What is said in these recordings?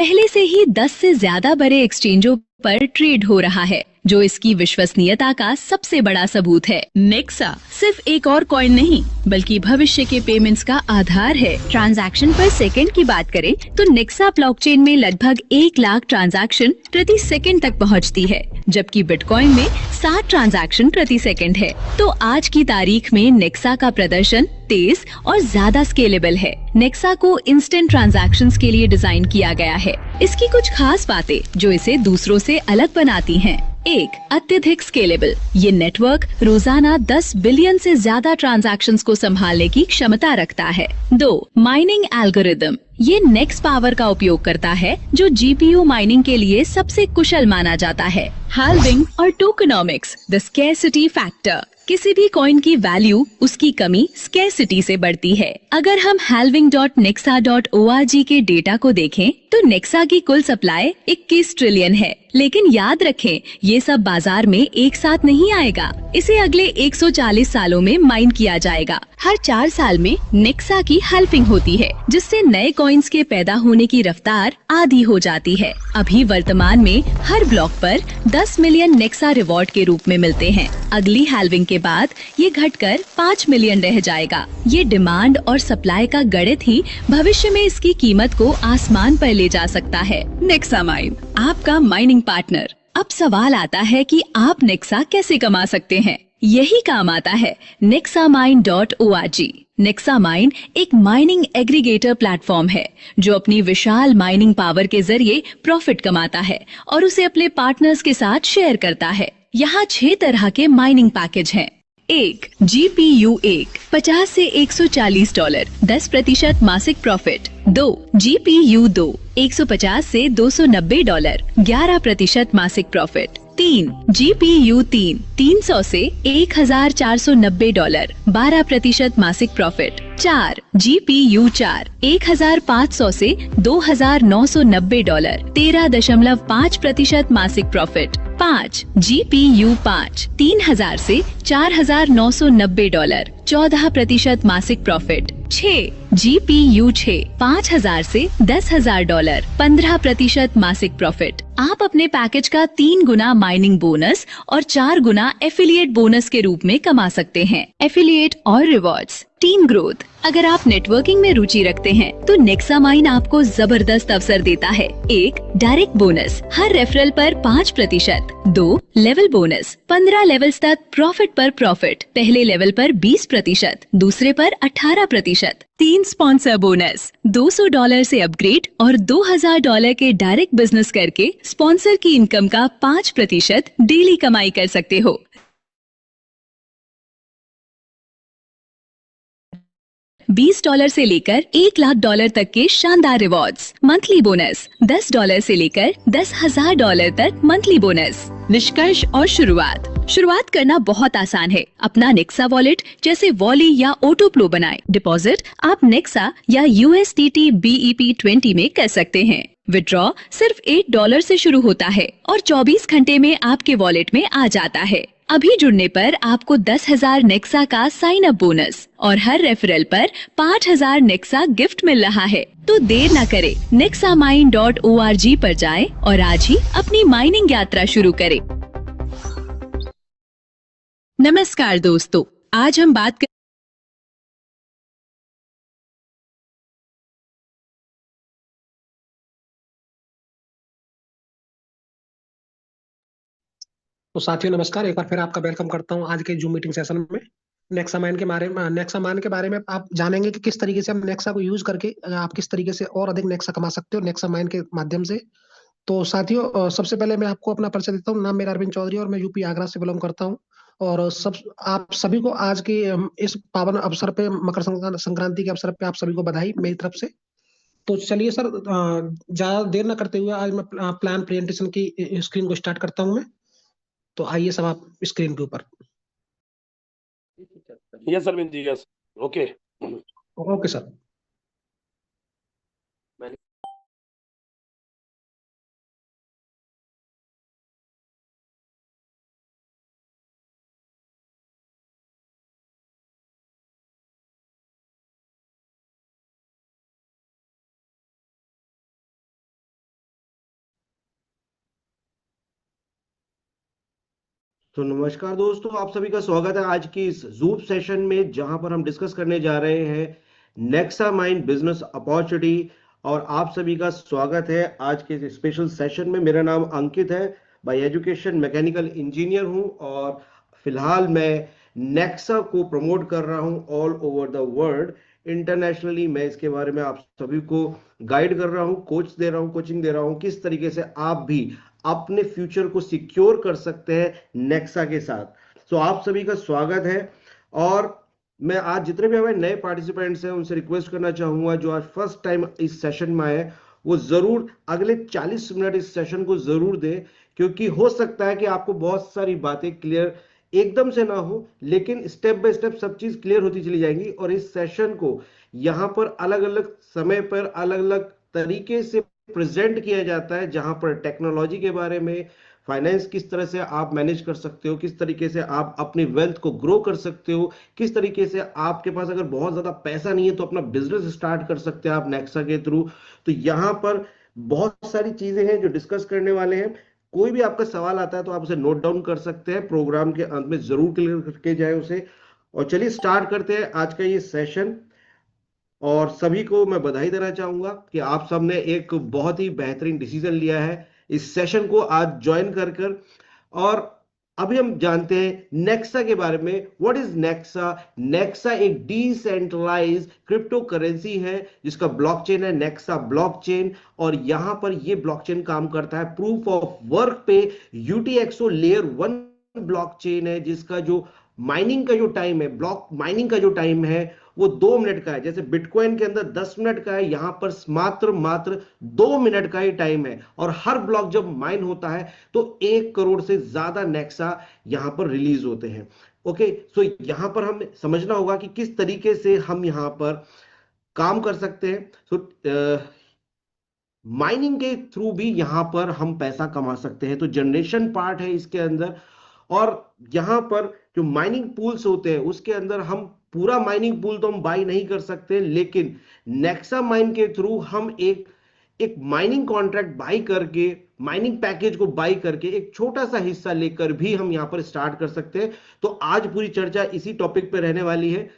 पहले से ही 10 से ज्यादा बड़े एक्सचेंजों पर ट्रेड हो रहा है, जो इसकी विश्वसनीयता का सबसे बड़ा सबूत है। नेक्सा सिर्फ एक और कॉइन नहीं, बल्कि भविष्य के पेमेंट्स का आधार है। ट्रांजैक्शन पर सेकंड की बात करें तो नेक्सा ब्लॉकचेन में लगभग 1 लाख ट्रांजैक्शन प्रति सेकंड तक पहुंचती है, जबकि बिटकॉइन में 60 ट्रांजैक्शन प्रति सेकंड है। तो आज की तारीख में नेक्सा का प्रदर्शन तेज और ज्यादा स्केलेबल है। नेक्सा को इंस्टेंट ट्रांजैक्शंस के लिए डिजाइन किया गया है। इसकी कुछ खास बातें जो इसे दूसरों से अलग बनाती हैं। 1. अत्यधिक स्केलेबल। ये नेटवर्क रोजाना 10 बिलियन से ज्यादा ट्रांजैक्शंस को संभालने की क्षमता रखता है। 2. Mining algorithm. ये नेक्स्ट पावर का उपयोग करता है, जो जीपीयू माइनिंग के लिए सबसे कुशल माना जाता है। हाल्विंग और टोकनॉमिक्स, द स्कैरसिटी फैक्टर। किसी भी कॉइन की वैल्यू उसकी कमी स्कैरसिटी से बढ़ती है। अगर हम halving.nexa.org के डेटा को देखें तो नेक्सा की कुल सप्लाई 21 ट्रिलियन है। लेकिन याद रखें, ये सब बाजार में एक साथ नहीं आएगा। इसे अगले 140 सालों में माइन किया जाएगा। हर 4 साल में नेक्सा की हाल्विंग होती है, जिससे नए कॉइन्स के पैदा होने की रफ्तार आधी हो जाती है। अभी वर्तमान में हर ब्लॉक पर 10 मिलियन नेक्सा रिवॉर्ड के रूप में मिलते हैं। अगली हाल्विंग के बाद ये घटकर 5 मिलियन रह जाएगा। ये डिमांड और सप्लाई का गणित ही भविष्य में इसकी कीमत को आसमान पर ले जा सकता है। नेक्सा माइन, आपका माइनिंग पार्टनर। अब सवाल आता है कि आप नेक्सा कैसे कमा सकते हैं। यही काम आता है nexamine.org। नेक्सा माइन एक माइनिंग एग्रीगेटर प्लेटफॉर्म है, जो अपनी विशाल माइनिंग पावर के जरिए प्रॉफिट कमाता है और उसे अपने पार्टनर्स के साथ शेयर करता है। यहाँ 6 तरह के माइनिंग पैकेज हैं। 1. GPU 1 50 से $140 10% मासिक प्रॉफिट। 2. GPU 2 150 से $290 11% मासिक प्रॉफिट। 3. GPU 3 300 से $1490 12% मासिक प्रॉफिट। 4. GPU 4 1500 से $2990 13.5% मासिक प्रॉफिट। 5. GPU 5 3000 से $4990 14% मासिक प्रॉफिट। 6. GPU 6 5000 से $10,000 15% मासिक प्रॉफिट। आप अपने पैकेज का 3 गुना माइनिंग बोनस और 4 गुना एफिलिएट बोनस के रूप में कमा सकते हैं। एफिलिएट और रिवॉर्ड्स। Team growth. अगर आप नेटवर्किंग में रुचि रखते हैं तो नेक्सा माइन आपको जबरदस्त अवसर देता है। 1. डायरेक्ट बोनस हर रेफरल पर 5%। 2. लेवल बोनस 15 लेवल्स तक प्रॉफिट पर प्रॉफिट। पहले लेवल पर 20%, दूसरे पर 18%। 3. स्पॉन्सर बोनस $200 से अपग्रेड और $2000 के डायरेक्ट बिजनेस करके स्पॉन्सर की इनकम का 5% डेली कमाई कर सकते हो। $20 से लेकर $1,00,000 तक के शानदार रिवॉर्ड्स। मंथली बोनस $10 से लेकर $10,000 तक मंथली बोनस। निष्कर्ष और शुरुआत करना बहुत आसान है। अपना नेक्सा वॉलेट जैसे वॉली या ऑटोप्लो बनाएं। डिपॉजिट आप नेक्सा या USDT BEP20 में कर सकते हैं। विड्रॉ सिर्फ $8 से शुरू होता है और 24 घंटे में आपके वॉलेट में आ जाता है। अभी जुड़ने पर आपको 10,000 नेक्सा का साइन अप बोनस और हर रेफरल पर 5,000 नेक्सा गिफ्ट मिल रहा है। तो देर न करें, nexamine.org पर जाएं और आज ही अपनी माइनिंग यात्रा शुरू करें। नमस्कार दोस्तों, आज हम बात तो साथियों नमस्कार, एक बार फिर आपका वेलकम करता हूं आज के जूम मीटिंग सेशन में। नेक्सा माइन के बारे में आप जानेंगे कि किस तरीके से हम नेक्सा को यूज करके आप किस तरीके से और अधिक नेक्सा कमा सकते हो नेक्सा माइन के माध्यम से। तो साथियों, सबसे पहले मैं आपको अपना परिचय देता हूँ। नाम मेरा अरविंद चौधरी और मैं यूपी आगरा से बिलोंग करता हूँ। और सब आप सभी को आज की इस पावन अवसर पे, मकर संक्रांति के अवसर पे आप सभी को बधाई मेरी तरफ से। तो चलिए सर, ज्यादा देर न करते हुए आज मैं प्लान प्रेजेंटेशन की स्क्रीन को स्टार्ट करता हूँ मैं। तो आइए सब आप स्क्रीन के ऊपर। Yes Arvind ji, yes, okay. Okay sir. तो नमस्कार दोस्तों, आप सभी का स्वागत है आज की इस जूम सेशन में, जहां पर हम डिस्कस करने जा रहे हैं नेक्सा माइंड बिजनेस अपॉर्चुनिटी। और आप सभी का स्वागत है आज के इस स्पेशल सेशन में। मेरा नाम अंकित है, बाय एजुकेशन मैकेनिकल इंजीनियर हूं, और फिलहाल मैं नेक्सा को प्रमोट कर रहा हूं all over the world. Internationally मैं इसके बारे में आप सभी को गाइड कर रहा हूं, कोच दे रहा हूं, कोचिंग दे रहा हूं, किस तरीके से आप भी अपने फ्यूचर को सिक्योर कर सकते हैं नेक्सा के साथ। तो आप सभी का स्वागत है। और मैं आज जितने भी हमारे नए पार्टिसिपेंट्स हैं उनसे रिक्वेस्ट करना चाहूंगा, जो आज फर्स्ट टाइम इस सेशन में आए, वो जरूर अगले 40 मिनट इस सेशन को जरूर दें, क्योंकि हो सकता है कि आपको बहुत सारी बातें क्लियर एकदम से ना हो, लेकिन स्टेप बाय स्टेप सब चीज क्लियर होती चली जाएंगी। और इस सेशन को यहां पर अलग अलग समय पर अलग अलग तरीके से प्रेजेंट किया जाता है, जहां पर टेक्नोलॉजी के बारे में, फाइनेंस किस तरह से आप मैनेज कर सकते हो, किस तरीके से आप अपनी वेल्थ को ग्रो कर सकते हो, किस तरीके से आपके पास अगर बहुत ज्यादा पैसा नहीं है तो अपना बिजनेस स्टार्ट कर सकते हैं आप नेक्सा के थ्रू। तो यहां पर बहुत सारी चीजें हैं जो डिस्कस करने वाले हैं। कोई भी आपका सवाल आता है तो आप उसे नोट डाउन कर सकते हैं, प्रोग्राम के अंत में जरूर क्लियर करके जाए उसे। और चलिए स्टार्ट करते हैं आज का ये सेशन। और सभी को मैं बधाई देना चाहूंगा कि आप सबने एक बहुत ही बेहतरीन डिसीजन लिया है इस सेशन को आज ज्वाइन कर कर। और अभी हम जानते हैं नेक्सा के बारे में। What is Nexa? नेक्सा एक डिसेंट्रलाइज क्रिप्टो करेंसी है जिसका ब्लॉकचेन है नेक्सा ब्लॉकचेन। और यहां पर यह ब्लॉकचेन काम करता है प्रूफ ऑफ वर्क पे। यूटीएक्सओ लेयर 1 ब्लॉकचेन है जिसका जो माइनिंग का जो टाइम है, ब्लॉक माइनिंग का जो टाइम है, वो 2 मिनट का है। जैसे बिटकॉइन के अंदर 10 मिनट का है, यहां पर मात्र मात्र 2 मिनट का ही टाइम है। और हर ब्लॉक जब माइन होता है तो 1 करोड़ से ज्यादा नेक्सा यहां पर रिलीज होते हैं। ओके, सो यहां पर हम समझना होगा कि किस तरीके से हम यहां पर काम कर सकते हैं। माइनिंग के थ्रू भी यहां पर हम पैसा कमा सकते हैं, तो जनरेशन पार्ट है इसके अंदर। और यहां पर जो माइनिंग पूल्स होते हैं उसके अंदर हम पूरा माइनिंग पूल तो हम बाई नहीं कर सकते, लेकिन नेक्सा माइन के थ्रू हम एक एक माइनिंग कॉन्ट्रैक्ट बाई करके, माइनिंग पैकेज को बाई करके एक छोटा सा हिस्सा लेकर भी हम यहां पर स्टार्ट कर सकते हैं। तो आज पूरी चर्चा इसी टॉपिक पे रहने वाली है।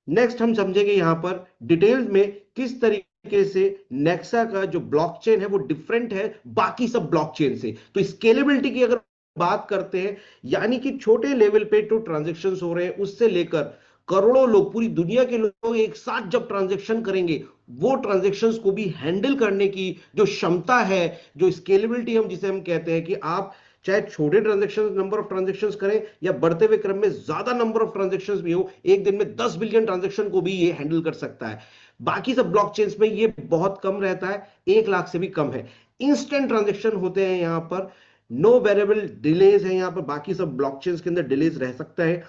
नेक्स्ट हम समझेंगे यहां पर डिटेल्स में किस तरीके से नेक्सा का जो ब्लॉकचेन है वो डिफरेंट है बाकी सब ब्लॉकचेन से। तो स्केलेबिलिटी की अगर बात करते हैं, यानी कि छोटे लेवल पे जो ट्रांजेक्शन्स हो रहे हैं उससे लेकर करोड़ों लोग, पूरी दुनिया के लोग एक साथ जब ट्रांजेक्शन करेंगे, वो ट्रांजेक्शन्स को भी हैंडल करने की जो क्षमता है, जो स्केलेबिलिटी हम जिसे हम कहते हैं कि आप चाहे छोटे ट्रांजेक्शन नंबर ऑफ ट्रांजेक्शन्स करें या बढ़ते हुए क्रम में ज्यादा नंबर ऑफ ट्रांजेक्शन्स भी हो, एक दिन में 10 बिलियन ट्रांजेक्शन को भी ये हैंडल कर सकता है। बाकी सब ब्लॉकचेन्स में ये बहुत कम रहता है, 1 लाख से भी कम है। इंस्टेंट ट्रांजेक्शन होते हैं यहां पर, नो वेरिएबल डिलेज है यहां पर। बाकी सब ब्लॉकचेन्स के अंदर डिलेज रह सकता है,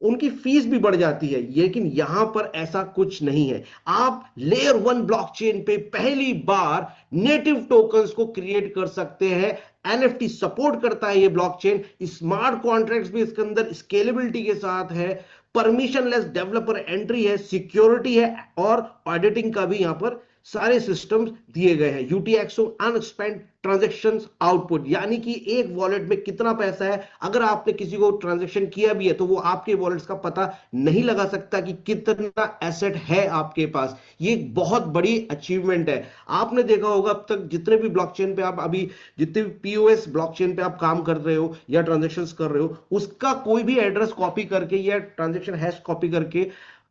उनकी फीस भी बढ़ जाती है, लेकिन यहां पर ऐसा कुछ नहीं है। आप लेयर 1 ब्लॉकचेन पे पहली बार नेटिव टोकन्स को क्रिएट कर सकते हैं। एनएफटी सपोर्ट करता है ये ब्लॉकचेन। स्मार्ट कॉन्ट्रैक्ट्स भी इसके अंदर स्केलेबिलिटी के साथ है, परमिशनलेस डेवलपर एंट्री है, सिक्योरिटी है, और ऑडिटिंग का भी यहां पर सारे सिस्टम्स दिए गए हैं। यूटीएक्सओ अनस्पेंड ट्रांजैक्शंस आउटपुट, यानी कि एक वॉलेट में कितना पैसा है, अगर आपने किसी को ट्रांजैक्शन किया भी है तो वो आपके वॉलेट्स का पता नहीं लगा सकता कि कितना एसेट है आपके पास। ये एक बहुत बड़ी अचीवमेंट है। आपने देखा होगा अब तक जितने भी ब्लॉकचेन पे आप अभी, जितने भी पीओएस ब्लॉकचेन पे आप काम कर रहे हो या ट्रांजैक्शंस कर रहे हो, उसका कोई भी एड्रेस कॉपी करके या ट्रांजैक्शन हैश कॉपी करके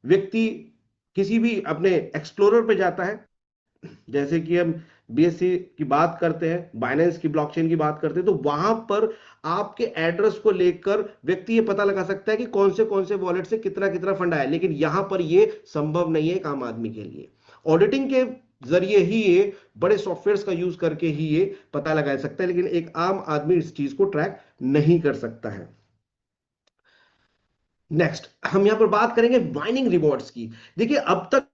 व्यक्ति किसी भी अपने एक्सप्लोरर पे जाता है। जैसे कि हम बीएससी की बात करते हैं, बाइनेंस की ब्लॉकचेन की बात करते हैं, तो वहां पर आपके एड्रेस को लेकर व्यक्ति ये पता लगा सकता है कि कौन से वॉलेट से कितना कितना फंड आया। लेकिन यहां पर ये संभव नहीं है एक आम आदमी के लिए। ऑडिटिंग के जरिए ही ये, बड़े सॉफ्टवेयर्स का यूज करके ही ये पता लगा सकता है, लेकिन एक आम आदमी इस चीज को ट्रैक नहीं कर सकता है। नेक्स्ट हम यहां पर बात करेंगे माइनिंग रिवॉर्ड्स की। देखिए अब तक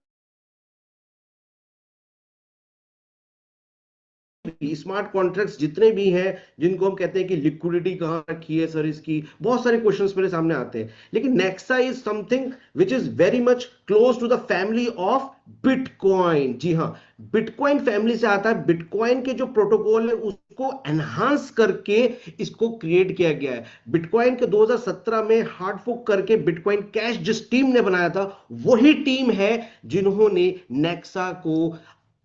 भी स्मार्ट कॉन्ट्रैक्ट्स जितने भी हैं, जिनको हम कहते हैं कि लिक्विडिटी कहाँ रखी है सर, इसकी बहुत सारे क्वेश्चंस मेरे सामने आते हैं। लेकिन Nexa is something which is very much close to the family of bitcoin. जी हाँ, बिटकॉइन फैमिली से आता है। बिटकॉइन के जो प्रोटोकॉल है उसको एनहांस करके इसको क्रिएट किया गया है। बिटकॉइन के 2017 में हार्ड फॉर्क करके बिटकॉइन कैश जिस टीम ने बनाया था, वही टीम है जिन्होंने नेक्सा को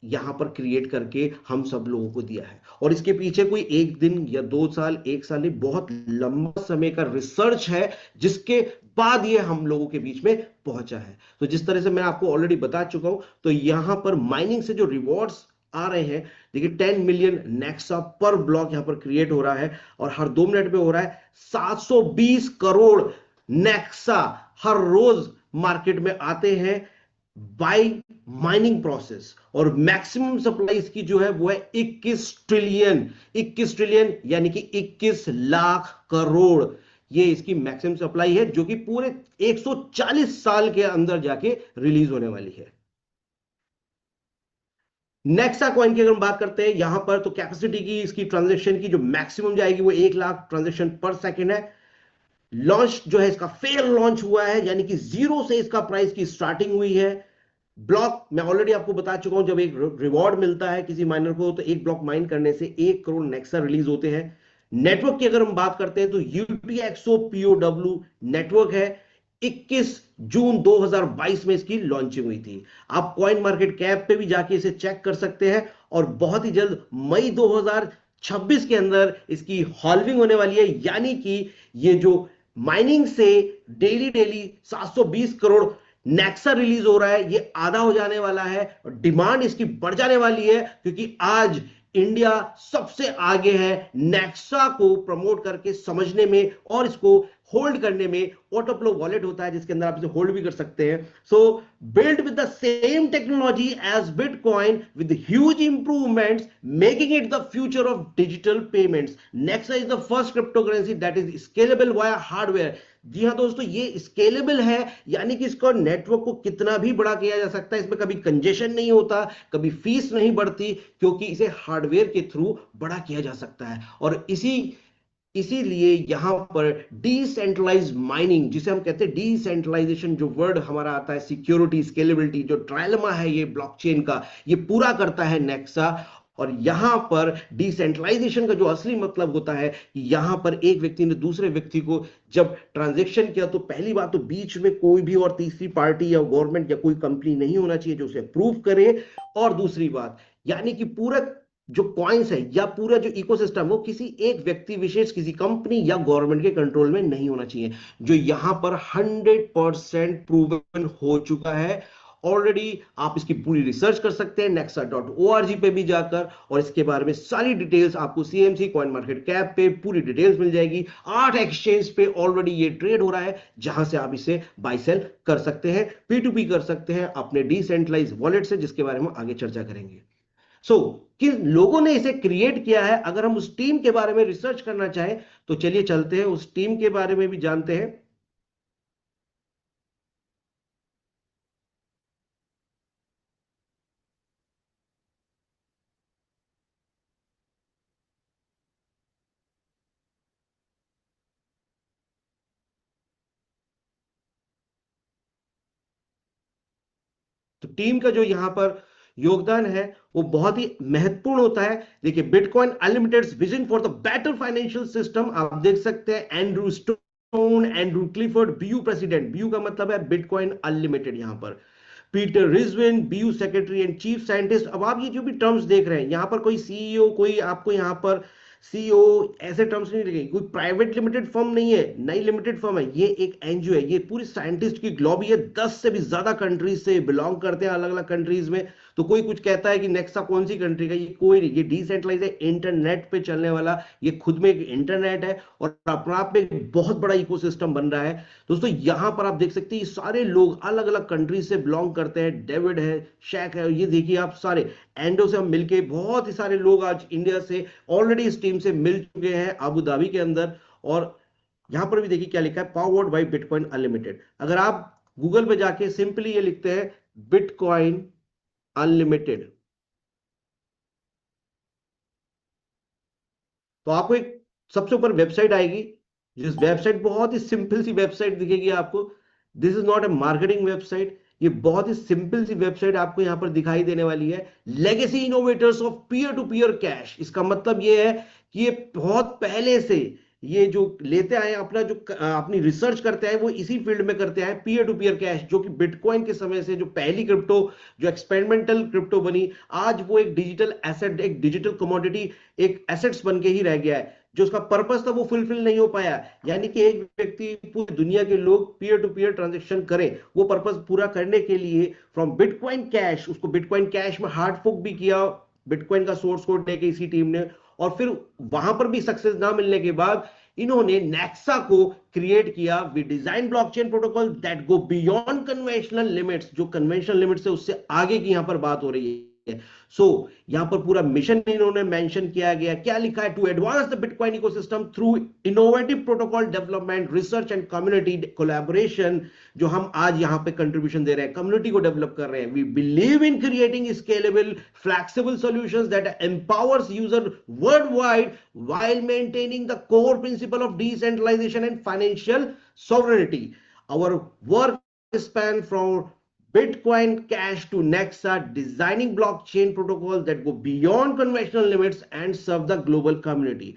यहां पर क्रिएट करके हम सब लोगों को दिया है। और इसके पीछे कोई एक दिन या 2 साल, 1 साल नहीं, बहुत लंबा समय का रिसर्च है, जिसके बाद ये हम लोगों के बीच में पहुंचा है। तो जिस तरह से मैं आपको ऑलरेडी बता चुका हूं, तो यहां पर माइनिंग से जो रिवॉर्ड्स आ रहे हैं, देखिए 10 मिलियन नेक्सा पर ब्लॉक यहां पर क्रिएट हो रहा है, और हर 2 मिनट में हो रहा है। 720 करोड़ नेक्सा हर रोज मार्केट में आते हैं बाय माइनिंग प्रोसेस। और मैक्सिमम सप्लाई इसकी जो है वो है 21 ट्रिलियन यानी कि 21 लाख करोड़। ये इसकी मैक्सिमम सप्लाई है, जो कि पूरे 140 साल के अंदर जाके रिलीज होने वाली है। नेक्सा कॉइन की अगर हम बात करते हैं यहां पर, तो कैपेसिटी की, इसकी ट्रांजेक्शन की जो मैक्सिमम जाएगी वो 1 लाख ट्रांजेक्शन पर सेकेंड है। लॉन्च जो है इसका फेयर लॉन्च हुआ है, यानी कि 0 से इसका प्राइस की स्टार्टिंग हुई है। ब्लॉक मैं ऑलरेडी आपको बता चुका हूं, जब एक रिवॉर्ड मिलता है किसी माइनर को, तो एक ब्लॉक माइन करने से 1 करोड़ नेक्सा रिलीज होते हैं। नेटवर्क की अगर हम बात करते हैं तो यूटीएक्सओ पीओडब्ल्यू नेटवर्क है। 21 जून 2022 में इसकी लॉन्चिंग हुई थी। आप कॉइन मार्केट कैप पे भी जाके इसे चेक कर सकते हैं, और बहुत ही जल्द मई 2026 के अंदर इसकी हॉल्विंग होने वाली है। यानी कि ये जो माइनिंग से daily daily 720 crore Nexa release हो रहा है, ये आधा हो जाने वाला है, और डिमांड इसकी बढ़ जाने वाली है, क्योंकि आज इंडिया सबसे आगे है नेक्सा को प्रमोट करके समझने में और इसको होल्ड करने में। ऑटोफ्लो वॉलेट होता है जिसके अंदर आप इसे होल्ड भी कर सकते हैं। So build with the same technology as bitcoin with huge improvements, making it the future of digital payments. Nexa is the first crypto currency that is scalable via hardware. जी हां दोस्तों, ये स्केलेबल है, यानी कि इसको नेटवर्क को कितना भी बड़ा किया जा सकता है। इसमें कभी कंजेशन नहीं होता, कभी फीस नहीं बढ़ती, क्योंकि इसे हार्डवेयर के थ्रू बड़ा किया जा सकता है। और इसीलिए यहां पर डिसेंट्रलाइज माइनिंग, जिसे हम कहते हैं डिसेंट्रलाइजेशन, जो वर्ड हमारा आता है, सिक्योरिटी, स्केलेबिलिटी, जो ट्रायलमा है ये ब्लॉकचेन का, ये पूरा करता है नेक्सा। और यहां पर डिसेंट्रलाइजेशन का जो असली मतलब होता है कि यहां पर एक व्यक्ति ने दूसरे व्यक्ति को जब ट्रांजैक्शन किया, तो पहली बात तो बीच में कोई भी और तीसरी पार्टी या गवर्नमेंट या कोई कंपनी नहीं होना चाहिए जो उसे अप्रूव करे। और दूसरी बात, यानी कि पूरा जो कॉइन्स है या पूरा जो इकोसिस्टम, वो किसी एक व्यक्ति विशेष, किसी कंपनी या गवर्नमेंट के कंट्रोल में नहीं होना चाहिए, जो यहां पर 100% प्रूवन हो चुका है ऑलरेडी। आप इसकी पूरी रिसर्च कर सकते हैं nexa.org पे भी जाकर, और इसके बारे में सारी डिटेल्स आपको CMC कॉइन मार्केट कैप पे पूरी डिटेल्स मिल जाएगी। 8 एक्सचेंज पे ऑलरेडी ये ट्रेड हो रहा है, जहां से आप इसे बाय सेल कर सकते हैं, P2P कर सकते हैं अपने डिसेंट्रलाइज वॉलेट से, जिसके बारे में आगे चर्चा करेंगे। किन लोगों ने इसे क्रिएट किया है, अगर हम उस टीम के बारे में रिसर्च करना चाहें तो चलिए चलते हैं, उस टीम के बारे में भी जानते हैं। तो टीम का जो यहां पर योगदान है वो बहुत ही महत्वपूर्ण होता है। देखिए, bitcoin unlimited vision for the better financial system, आप देख सकते हैं Andrew Stone, Andrew Clifford, BU president, BU का मतलब है बिटकॉइन अनलिमिटेड, यहां पर Peter Rizun, BU secretary and chief scientist. अब आप ये जो भी टर्म्स देख रहे हैं यहां पर, कोई सीईओ, कोई आपको यहां पर सीईओ ऐसे टर्म्स नहीं लगेंगे, कोई प्राइवेट लिमिटेड फर्म नहीं है, नई लिमिटेड फर्म है, ये एक एनजीओ है। ये पूरी साइंटिस्ट की ग्लोब, ये 10 से भी ज्यादा कंट्रीज से बिलोंग करते हैं, अलग अलग कंट्रीज में। तो कोई कुछ कहता है कि नेक्सा कौन सी कंट्री का, ये कोई नहीं, ये डिसेंट्रलाइज है, इंटरनेट पे चलने वाला, ये खुद में एक इंटरनेट है और अपने आप में एक बहुत बड़ा इकोसिस्टम बन रहा है। दोस्तों यहां पर आप देख सकते हैं सारे लोग अलग अलग कंट्रीज से बिलोंग करते हैं। डेविड है, शैक है, ये देखिए आप सारे एंडो से हम मिलके, बहुत ही सारे लोग आज इंडिया से ऑलरेडी इस टीम से मिल चुके हैं अबू धाबी के अंदर। और यहां पर भी देखिए क्या लिखा है, पावर्ड बाय बिटकॉइन अनलिमिटेड। अगर आप गूगल पे जाके सिंपली ये लिखते हैं बिटकॉइन अनलिमिटेड, तो आपको एक सबसे ऊपर वेबसाइट आएगी, जिस वेबसाइट बहुत ही सिंपल सी वेबसाइट दिखेगी आपको। This is not a marketing website, ये बहुत ही सिंपल सी वेबसाइट आपको यहां पर दिखाई देने वाली है। Legacy innovators of peer to peer cash. इसका मतलब ये है कि ये बहुत पहले से ये जो लेते आए अपना जो अपनी रिसर्च करते हैं वो इसी फील्ड में करते हैं, पीयर टू पीयर कैश, जो कि बिटकॉइन के समय से जो पहली क्रिप्टो, जो एक्सपेरिमेंटल क्रिप्टो बनी, आज वो एक डिजिटल एसेट, एक डिजिटल कमोडिटी, एक एसेट्स बन के ही रह गया है। जो उसका पर्पस था वो फुलफिल नहीं हो पाया, यानी कि एक व्यक्ति पूरी दुनिया के लोग पीयर टू पीयर ट्रांजेक्शन करें, वो पर्पस पूरा करने के लिए फ्रॉम बिटकॉइन कैश, उसको बिटकॉइन कैश में हार्ड फॉर्क भी किया बिटकॉइन का सोर्स कोड लेके इसी टीम ने। और फिर वहां पर भी सक्सेस ना मिलने के बाद इन्होंने नेक्सा को क्रिएट किया। We design blockchain protocol that go beyond conventional limits, जो कन्वेंशनल लिमिट्स है उससे आगे की यहां पर बात हो रही है। सो यहां पर पूरा मिशन इन्होंने मेंशन किया गया, क्या लिखा है, to advance the bitcoin ecosystem through innovative protocol development, research and community collaboration. जो हम आज यहां पे कंट्रीब्यूशन दे रहे हैं, कम्युनिटी को डेवलप कर रहे हैं। We believe in creating scalable flexible solutions that empowers user world wide while maintaining the core principle of decentralization and financial sovereignty. Our work span from Bitcoin Cash to Nexa, designing blockchain protocols that go beyond conventional limits and serve the global community.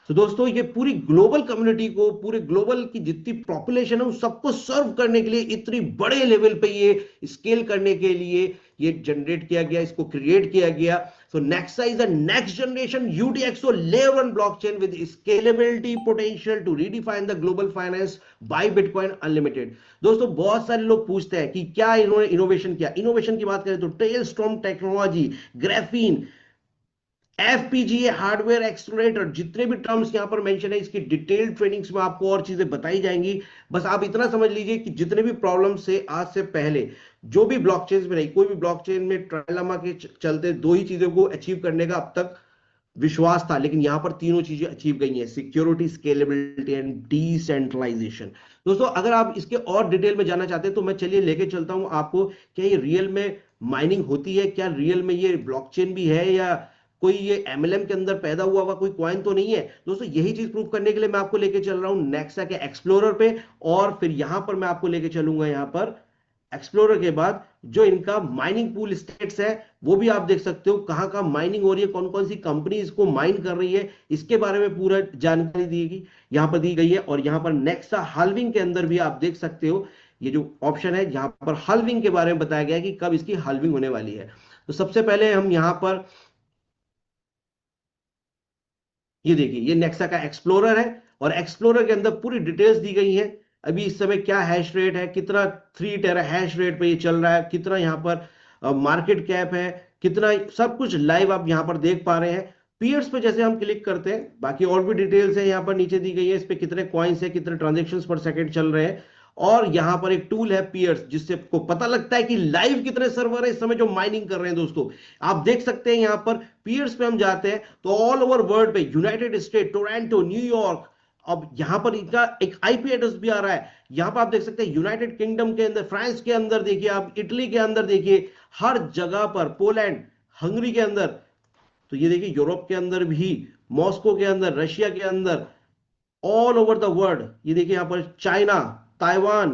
तो दोस्तों ये पूरी global community को, पूरे global की जितनी population है उन सबको सर्व करने के लिए, इतनी बड़े लेवल पे ये स्केल करने के लिए ये जनरेट किया गया, इसको क्रिएट किया गया। So Nexa is the next generation UTXO layer 1 blockchain with scalability potential to redefine the global finance by bitcoin unlimited. दोस्तों बहुत सारे लोग पूछते हैं कि क्या इन्होंने इनोवेशन किया। इनोवेशन की बात करें तो Tailstorm technology, graphene, FPGA hardware accelerator, जितने भी टर्म्स यहां पर मेंशन है, इसकी डिटेल्ड ट्रेनिंग्स में आपको और चीजें बताई जाएंगी। बस आप इतना समझ लीजिए कि जितने भी प्रॉब्लम्स से आज से पहले जो भी ब्लॉकचेन में रही, कोई भी ब्लॉकचेन में ट्रायलेमा के चलते दो ही चीजों को अचीव करने का अब तक विश्वास था, लेकिन यहां पर तीनों चीजें अचीव गई हैं, सिक्योरिटी, स्केलेबिलिटी एंड डिसेंट्रलाइजेशन। दोस्तों अगर आप इसके और डिटेल में जानना चाहते हैं तो मैं चलिए लेके चलता हूं आपको, क्या ये रियल में माइनिंग होती है, क्या रियल में ये ब्लॉकचेन भी है, या कोई ये MLM के अंदर पैदा हुआ कोई कॉइन तो नहीं है। दोस्तों यही चीज प्रूव करने के लिए मैं आपको लेके चल रहा हूं नेक्सा के एक्सप्लोरर पे, और फिर यहां पर मैं आपको लेके चलूंगा यहां पर एक्सप्लोरर के बाद जो इनका माइनिंग पूल स्टेट्स है वो भी आप देख सकते हो, कहां कहां माइनिंग हो रही है, कौन कौन सी कंपनी इसको माइन कर रही है, इसके बारे में पूरा जानकारी दी यहां पर दी गई है। और यहां पर नेक्सा हाल्विंग के अंदर भी आप देख सकते हो, ये जो ऑप्शन है यहां पर हाल्विंग के बारे में बताया गया है कि कब इसकी हाल्विंग होने वाली है। तो सबसे पहले हम यहां पर ये देखिए, ये नेक्सा का एक्सप्लोरर है और एक्सप्लोरर के अंदर पूरी डिटेल्स दी गई हैं। अभी इस समय क्या हैश रेट है, कितना 3 टेरा हैश रेट पे ये चल रहा है, कितना यहां पर मार्केट कैप है, कितना, सब कुछ लाइव आप यहां पर देख पा रहे हैं। पीयर्स पे जैसे हम क्लिक करते हैं, बाकी और भी डिटेल्स है यहां पर नीचे दी गई है, इस पे कितने कॉइन्स है, कितने ट्रांजेक्शंस पर सेकंड चल रहे हैं। और यहां पर एक टूल है पीयर्स, जिससे आपको पता लगता है कि लाइव कितने सर्वर है इस समय जो माइनिंग कर रहे हैं। दोस्तों आप देख सकते हैं यहां पर पीयर्स पे हम जाते हैं तो ऑल ओवर वर्ल्ड पे, यूनाइटेड स्टेट, टोरंटो, न्यूयॉर्क, अब यहां पर इनका एक IP एड्रेस भी आ रहा है। यहां पर आप देख सकते हैं यूनाइटेड किंगडम के अंदर, फ्रांस के अंदर देखिए, आप इटली के अंदर देखिए, हर जगह पर, पोलैंड, हंगरी के अंदर, तो ये देखिए यूरोप के अंदर भी, मॉस्को के अंदर, रशिया के अंदर, ऑल ओवर द वर्ल्ड। ये देखिए यहां पर चाइना, ताइवान,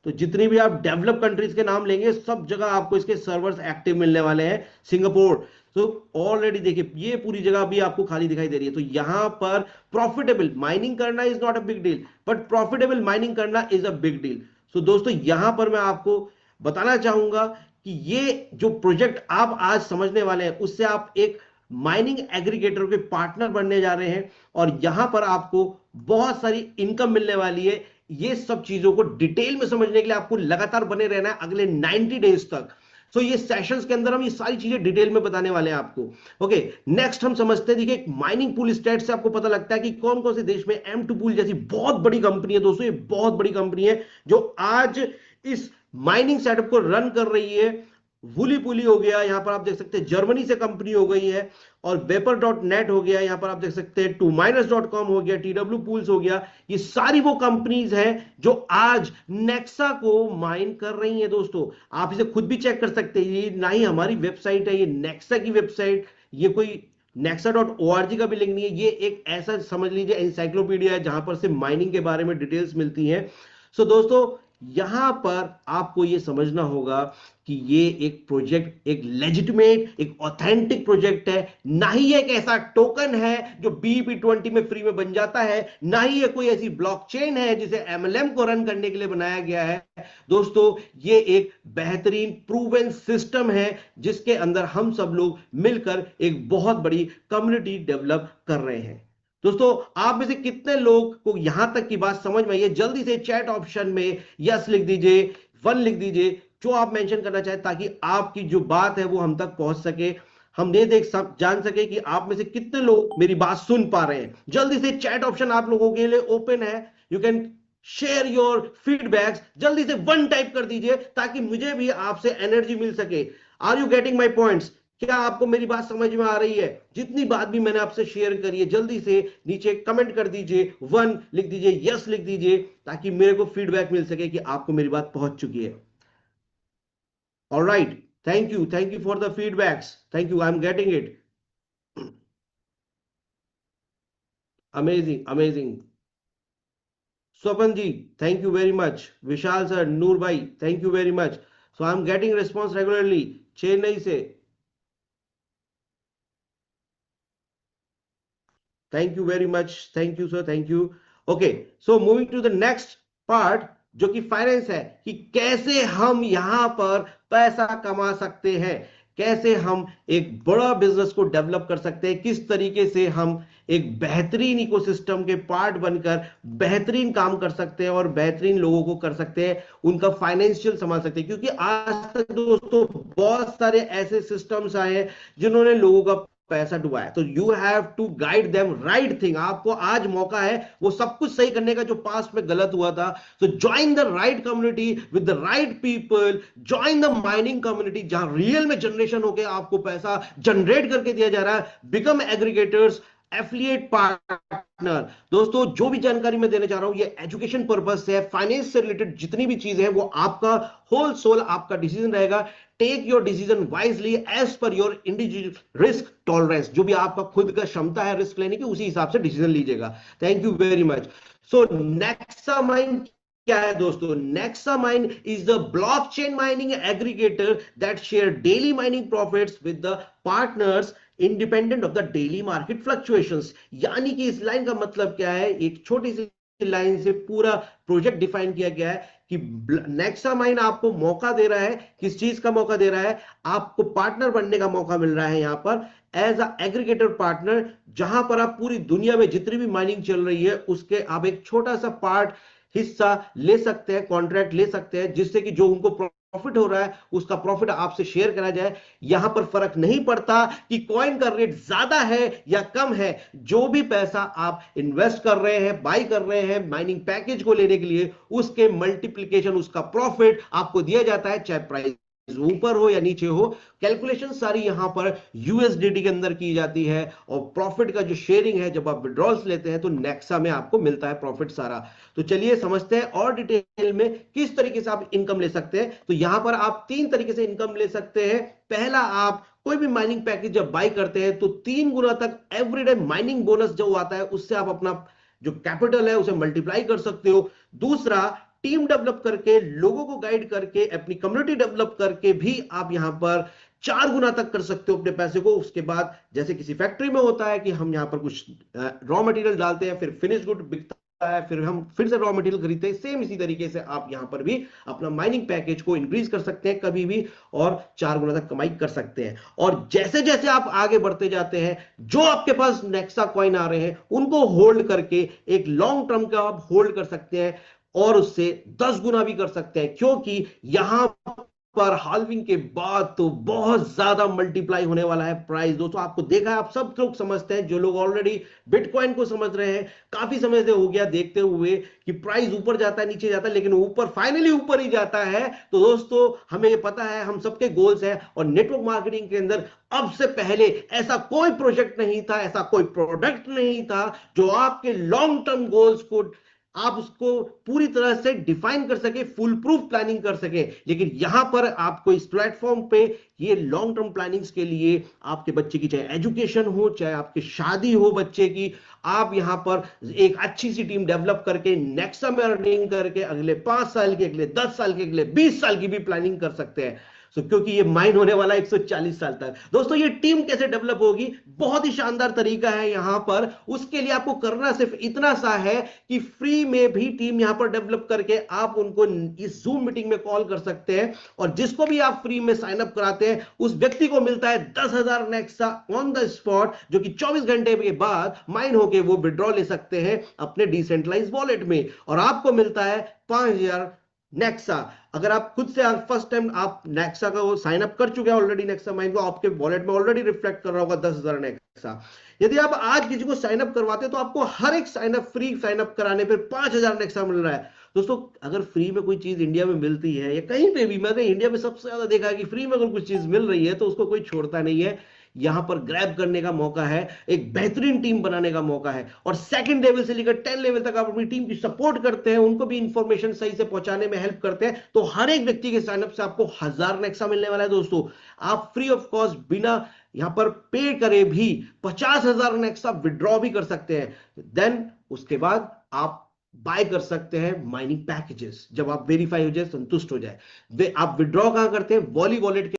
तो जितनी भी आप डेवलप कंट्रीज के नाम लेंगे सब जगह आपको इसके सर्वर्स एक्टिव मिलने वाले हैं। सिंगापुर, तो ऑलरेडी देखिए ये पूरी जगह भी आपको खाली दिखाई दे रही है। तो यहां पर प्रॉफिटेबल माइनिंग करना is not a big deal, but profitable mining करना इज अ बिग डील। सो दोस्तों यहां पर मैं आपको बताना चाहूंगा कि ये जो प्रोजेक्ट आप आज समझने वाले हैं उससे आप एक माइनिंग एग्रीगेटर के पार्टनर बनने जा रहे हैं, और यहां पर आपको बहुत सारी इनकम मिलने वाली है। ये सब चीजों को डिटेल में समझने के लिए आपको लगातार बने रहना है अगले 90 डेज तक। सो ये सेशंस के अंदर हम ये सारी चीजें डिटेल में बताने वाले हैं आपको। ओके, नेक्स्ट हम समझते हैं, देखिए माइनिंग पूल स्टेट से आपको पता लगता है कि कौन कौन से देश में M2 पूल जैसी बहुत बड़ी कंपनी है। दोस्तों ये बहुत बड़ी कंपनी है जो आज इस माइनिंग सेटअप को रन कर रही है। वुली पुली हो गया, यहां पर आप देख सकते हैं जर्मनी से कंपनी हो गई है, और वेपर.नेट हो गया, यहां पर आप देख सकते हैं 2miners.com हो गया, TW Pools हो गया। ये सारी वो कंपनीज हैं जो आज नेक्सा को माइन कर रही हैं। दोस्तों आप इसे खुद भी चेक कर सकते हैं, ये ना ही हमारी वेबसाइट है, ये नेक्सा की वेबसाइट, ये कोई nexa.org का भी लिंक नहीं है। ये एक ऐसा समझ लीजिए एनसाइक्लोपीडिया है जहां पर सिर्फ माइनिंग के बारे में डिटेल्स मिलती हैं। सो दोस्तों यहां पर आपको ये समझना होगा कि ये एक प्रोजेक्ट एक लेजिटिमेट एक ऑथेंटिक प्रोजेक्ट है, ना ही एक ऐसा टोकन है जो BEP20 में फ्री में बन जाता है, ना ही ये कोई ऐसी ब्लॉकचेन है जिसे MLM को रन करने के लिए बनाया गया है। दोस्तों ये एक बेहतरीन प्रूवन सिस्टम है जिसके अंदर हम सब लोग मिलकर एक बहुत बड़ी कम्युनिटी डेवलप कर रहे हैं। दोस्तों आप में से कितने लोग को यहां तक की बात समझ में आई है? जल्दी से चैट ऑप्शन में यस लिख दीजिए, 1 लिख दीजिए, जो आप मेंशन करना चाहें, ताकि आपकी जो बात है वो हम तक पहुंच सके, हम ये देख सब जान सके कि आप में से कितने लोग मेरी बात सुन पा रहे हैं। जल्दी से चैट ऑप्शन आप लोगों के लिए ओपन है, you can share your feedbacks. जल्दी से 1 टाइप कर दीजिए ताकि मुझे भी आपसे एनर्जी मिल सके। Are you getting my points? क्या आपको मेरी बात समझ में आ रही है? जितनी बात भी मैंने आपसे शेयर करी है जल्दी से नीचे कमेंट कर दीजिए, 1 लिख दीजिए, यस लिख दीजिए, ताकि मेरे को फीडबैक मिल सके कि आपको मेरी बात पहुंच चुकी है। Alright, thank you for the feedbacks, thank you, I am getting it. Amazing amazing. Swapan ji thank you very much, Vishal sir, Noor भाई thank you very much. So I am getting response regularly Chennai से। Thank you very much, thank you sir, thank you. Okay, so moving to the next part जो कि finance है, कि कैसे हम यहां पर पैसा कमा सकते हैं, कैसे हम एक बड़ा बिजनेस को डेवलप कर सकते हैं, किस तरीके से हम एक बेहतरीन इकोसिस्टम के पार्ट बनकर बेहतरीन काम कर सकते हैं और बेहतरीन लोगों को कर सकते हैं, उनका फाइनेंशियल संभाल सकते हैं। क्योंकि आज तक दोस्तों बहुत सारे ऐसे सिस्टम्स आए हैं जिन्होंने लोगों का पैसा डुबाया, तो you have to guide them right thing. आपको आज मौका है वो सब कुछ सही करने का जो पास्ट में गलत हुआ था। सो join the right community with the right people, join the mining community जहां रियल में जनरेशन होकर आपको पैसा जनरेट करके दिया जा रहा है। Become aggregators, affiliate partner. दोस्तों जो भी जानकारी मैं देने जा रहा हूं ये एजुकेशन पर्पस से है, फाइनेंस से रिलेटेड जितनी भी चीजें हैं वो आपका होल सोल आपका डिसीजन रहेगा। Take your decision wisely as per your individual risk tolerance. जो भी आपका खुद का क्षमता है रिस्क लेने की, उसी हिसाब से डिसीजन लीजिएगा। Thank you very much. So Nexa mine क्या है दोस्तों? Nexa mine is the blockchain mining aggregator that share daily mining profits with the partners independent of the daily market fluctuations. यानी कि इस लाइन का मतलब क्या है? एक छोटी सी लाइन से पूरा प्रोजेक्ट डिफाइन किया गया है कि नेक्सा माइन आपको मौका दे रहा है। किस चीज का मौका दे रहा है? आपको पार्टनर बनने का मौका मिल रहा है यहां पर एज अ एग्रीगेटर पार्टनर, जहां पर आप पूरी दुनिया में जितनी भी माइनिंग चल रही है उसके आप एक छोटा सा पार्ट हिस्सा ले सकते हैं, कॉन्ट्रैक्ट ले सकते हैं, जिससे कि जो उनको प्रॉफिट हो रहा है उसका प्रॉफिट आपसे शेयर करा जाए। यहां पर फर्क नहीं पड़ता कि कॉइन का रेट ज्यादा है या कम है। जो भी पैसा आप इन्वेस्ट कर रहे हैं, बाई कर रहे हैं माइनिंग पैकेज को लेने के लिए, उसके मल्टीप्लिकेशन, उसका प्रॉफिट आपको दिया जाता है, चाहे प्राइस ऊपर हो या नीचे हो। कैलकुलेशन सारी यहां पर यूएसडीटी के अंदर की जाती है और प्रॉफिट का जो शेयरिंग है जब आप विड्रॉल्स लेते हैं तो नेक्सा में आपको मिलता है प्रॉफिट सारा। तो चलिए समझते हैं और डिटेल में किस तरीके से आप इनकम ले सकते हैं। तो यहां पर आप 3 तरीके से इनकम ले सकते हैं। पहला, आप कोई भी माइनिंग पैकेज जब बाई करते हैं तो 3 गुना तक एवरीडे माइनिंग बोनस जो आता है उससे आप अपना जो कैपिटल है उसे मल्टीप्लाई कर सकते हो। दूसरा, टीम डेवलप करके, लोगों को गाइड करके, अपनी कम्युनिटी डेवलप करके भी आप यहां पर 4 गुना तक कर सकते हो अपने पैसे को। उसके बाद जैसे किसी फैक्ट्री में होता है कि हम यहां पर कुछ रॉ मटेरियल डालते हैं, फिर फिनिश गुड बिकता है, फिर हम फिर से रॉ मटेरियल खरीदते हैं, सेम इसी तरीके से आप यहां पर भी अपना माइनिंग पैकेज को इंक्रीज कर सकते हैं कभी भी और 4 गुना तक कमाई कर सकते हैं। और जैसे जैसे आप आगे बढ़ते जाते हैं, जो आपके पास नेक्सा कॉइन आ रहे हैं उनको होल्ड करके एक लॉन्ग टर्म का आप होल्ड कर सकते हैं और उससे 10 गुना भी कर सकते हैं, क्योंकि यहां पर हाल्विंग के बाद तो बहुत ज्यादा मल्टीप्लाई होने वाला है प्राइस। दोस्तों आपको देखा है, आप सब लोग समझते हैं, जो लोग ऑलरेडी बिटकॉइन को समझ रहे हैं, काफी समय से हो गया देखते हुए कि प्राइस ऊपर जाता है, नीचे जाता है, लेकिन ऊपर फाइनली ऊपर ही जाता है। तो दोस्तों हमें ये पता है, हम सबके गोल्स हैं और नेटवर्क मार्केटिंग के अंदर अब से पहले ऐसा कोई प्रोजेक्ट नहीं था, ऐसा कोई प्रोडक्ट नहीं था जो आपके लॉन्ग टर्म गोल्स को आप उसको पूरी तरह से डिफाइन कर सके, फुल प्रूफ प्लानिंग कर सके। लेकिन यहां पर आपको इस प्लेटफॉर्म पे ये लॉन्ग टर्म प्लानिंग्स के लिए आपके बच्चे की चाहे एजुकेशन हो, चाहे आपकी शादी हो बच्चे की, आप यहां पर एक अच्छी सी टीम डेवलप करके नेक्सा में अर्निंग करके अगले 5 साल के, अगले 10 साल के, अगले 20 साल की भी प्लानिंग कर सकते हैं। क्योंकि ये माइन होने वाला 140 साल तक। दोस्तों ये टीम कैसे डेवलप होगी, बहुत ही शानदार तरीका है यहां पर। उसके लिए आपको करना सिर्फ इतना सा है कि फ्री में भी टीम यहां पर डेवलप करके आप उनको इस जूम मीटिंग में कॉल कर सकते हैं, और जिसको भी आप फ्री में साइन अप कराते हैं उस व्यक्ति को मिलता है 10,000 नेक्सा ऑन द स्पॉट, जो कि 24 घंटे के बाद माइन होके वो विड्रॉ ले सकते हैं अपने डिसेंट्रलाइज वॉलेट में, और आपको मिलता है 5,000 नेक्सा। अगर आप खुद से फर्स्ट टाइम आप नेक्सा का वो साइन अप कर चुके हैं ऑलरेडी, नेक्सा माइन को आपके वॉलेट में ऑलरेडी रिफ्लेक्ट कर रहा होगा 10,000 नेक्सा। यदि आप आज किसी को साइन अप करवाते हैं तो आपको हर एक sign up, free sign up कराने पर 5,000 नेक्सा मिल रहा है। दोस्तों अगर फ्री में कोई चीज इंडिया में मिलती है या कहीं पे भी, मैंने इंडिया में सबसे ज्यादा देखा है कि फ्री में अगर कुछ चीज मिल रही है तो उसको कोई छोड़ता नहीं है। यहां पर ग्रैब करने का मौका है, एक बेहतरीन टीम बनाने का मौका है, और सेकंड लेवल से लेकर 10 लेवल तक आप अपनी टीम की सपोर्ट करते हैं, उनको भी इंफॉर्मेशन सही से पहुंचाने में हेल्प करते हैं, तो हर एक व्यक्ति के साइनअप से आपको 1,000 नेक्सा मिलने वाला है। दोस्तों आप फ्री ऑफ कॉस्ट बिना यहां पर पे करे भी 50,000 नेक्सा विड्रॉ भी कर सकते हैं। देन उसके बाद आप बाय कर सकते हैं माइनिंग पैकेजेस, जब आप वेरीफाई हो जाए, संतुष्ट हो जाए। आप विड्रॉ कहां करते हैं? Volley wallet